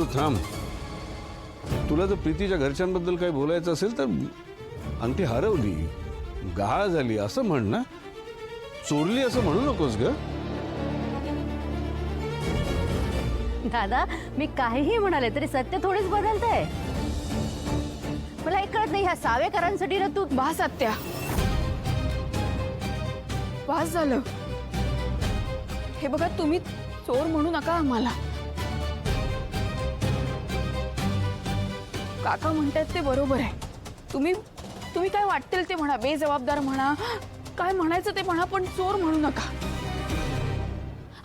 सुलू थांब. तुला जर प्रीतीच्या घरच्यांबद्दल काही बोलायचं असेल तर अंगठी हरवली, गहाळ झाली असं म्हण ना, चोरली असं म्हणू नकोस ग. दादा, मी काहीही म्हणाले तरी सत्य थोडीच बदलतंय. मला एक कळत नाही, ह्या सावेकरांसाठी ना तू. बस आत्या, बस झालं. हे बघा, तुम्ही चोर म्हणू नका आम्हाला. काका म्हणतात ते बरोबर आहे. तुम्ही काय वाटतील ते म्हणा, बेजबाबदार म्हणा, काय म्हणायचं ते म्हणा, पण चोर म्हणू नका.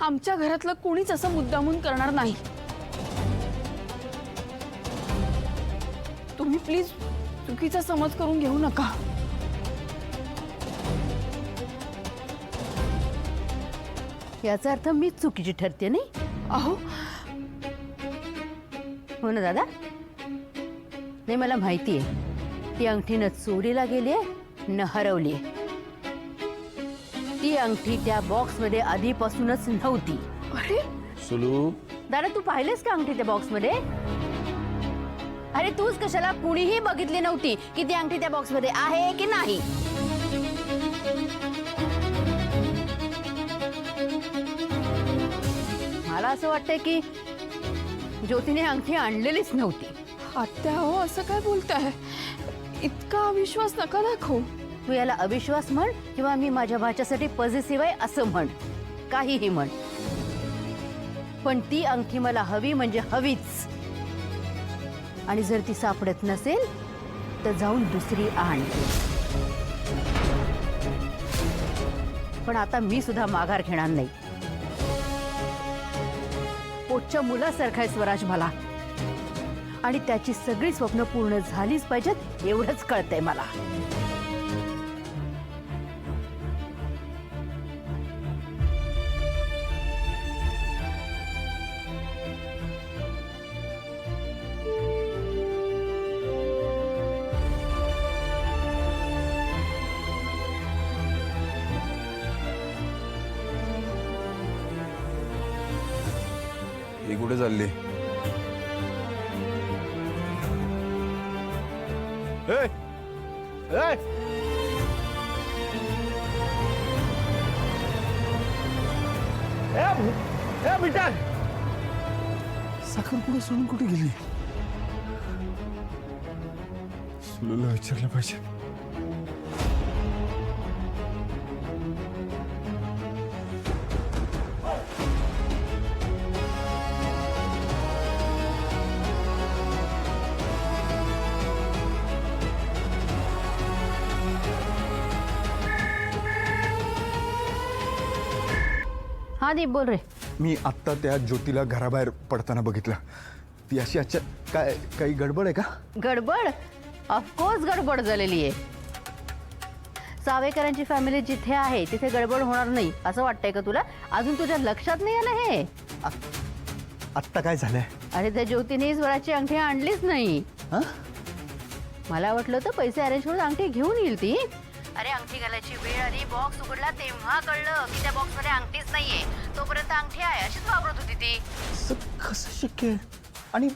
आमच्या घरातलं कोणीच असं मुद्दामून करणार नाही. तुम्ही प्लीज चुकीचा समज करून घेऊ नका. याचा अर्थ मीच चुकीची ठरते नाही? अहो, हो ना दादा? नाही, मला माहिती आहे ती अंगठी न चोरीला गेली आहे न हरवली आहे. ती अंगठी त्या बॉक्स मध्ये आधीपासूनच नव्हती. अरे सुलू, दादा, तू पाहिलेस का अंगठी त्या बॉक्स मध्ये? अरे तूच कशाला, कुणीही बघितली नव्हती की ती अंगठी त्या बॉक्स मध्ये आहे की नाही. मला असं वाटतंय की ज्योतीने अंगठी आणलेलीच नव्हती. आत्या, हो असं काय बोलताय? इतका अविश्वास नका दाखवू. तू याला अविश्वास म्हण किंवा मी माझ्या भाच्यासाठी पॉझिटिव्ह आहे असं म्हण, काहीही म्हण, पण ती अंगठी मला हवी म्हणजे हवीच. आणि जर ती सापडत नसेल तर जाऊन दुसरी आण. पण आता मी सुद्धा माघार घेणार नाही. पोटच्या मुलासारखा आहे स्वराज मला, आणि त्याची सगळी स्वप्न पूर्ण झालीच पाहिजेत एवढंच कळतंय मला. ही कुठे चालली? साखरपुडा सोडून कुठे गेली? सुलूला विचारलं पाहिजे. हा दीप, बोल रे. मी आत्ता त्या ज्योतीला घराबाहेर पडताना बघितलं. ती अशी काय काही गडबड आहे का? गडबड? ऑफकोर्स गडबड झालेली आहे. सावेकरांची फॅमिली जिथे आहे तिथे गडबड होणार नाही असं वाटतंय का तुला? अजून तुझ्या लक्षात नाही आलं हे? आत्ता काय झालंय? अरे त्या ज्योतीने स्वराची अंगठी आणलीच नाही. हा? मला वाटलं होतं पैसे अरेंज करून अंगठी घेऊन येईल ती. अरे अंगठी घालायची वेळ आली, बॉक्स उघडला तेव्हा कळलं की त्या बॉक्स मध्ये अंगठीच नाहीये. तोपर्यंत अंगठी आहे अशीच वापरत होती ती. कसं शक्य आहे? आणि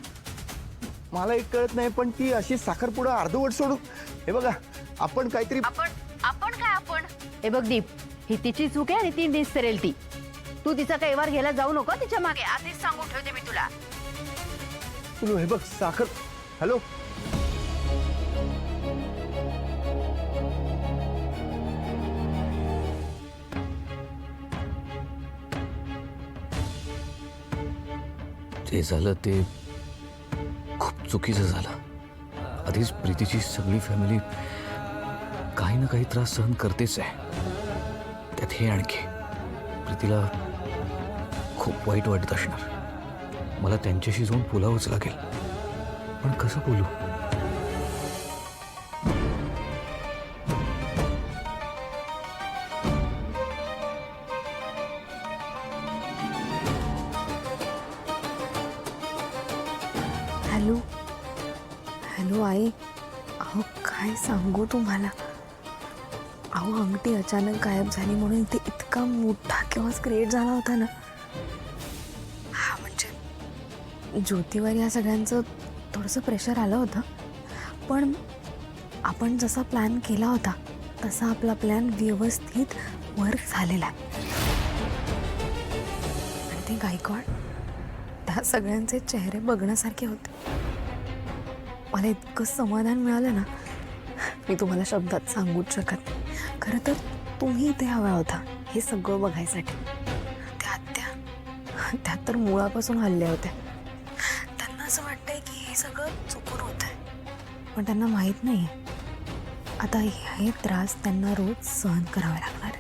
मला एक कळत नाही, पण ती अशी साखरपुडा अर्धवट सोडून, हे बघा आपण काहीतरी. आपण काय आपण? हे बघ दीप, ही तिची चूक आहे आणि ती निस्तरेल ती. तू तिचा काही वार घ्यायला जाऊ नको तिच्या मागे, आधीच सांगून ठेवते मी तुला. सुलू, हे बघ साखर. हॅलो, ते झालं ते खूप चुकीचं झालं. आधीच प्रीतीची सगळी फॅमिली काही ना काही त्रास सहन करतेच आहे, त्यात हे आणखी. प्रीतीला खूप वाईट वाटत असणार. मला त्यांच्याशी जाऊन बोलावंच लागेल, पण कसं बोलू? हॅलो हॅलो आई. अहो काय सांगू तुम्हाला. अहो अंगठी अचानक गायब झाली म्हणून ते इतका मोठा केव्हाच क्रिएट झाला होता ना. हा म्हणजे ज्योतीवर या सगळ्यांचं थोडंसं प्रेशर आलं होतं, पण आपण जसा प्लॅन केला होता तसा आपला प्लॅन व्यवस्थित वर्क झालेला आहे. आणि ते गायकवाड, त्या सगळ्यांचे चेहरे बघण्यासारखे होते. मला इतकं समाधान मिळालं ना, मी तुम्हाला शब्दात सांगूच शकत नाही. खरं तर तुम्ही इथे हवा होता हे सगळं बघायसाठी. त्यात तर मुळापासून हल्ले होते. त्यांना असं वाटतंय की हे सगळं चुकून होत आहे, पण त्यांना माहीत नाही आहे आता हे त्रास त्यांना रोज सहन करावे लागणार.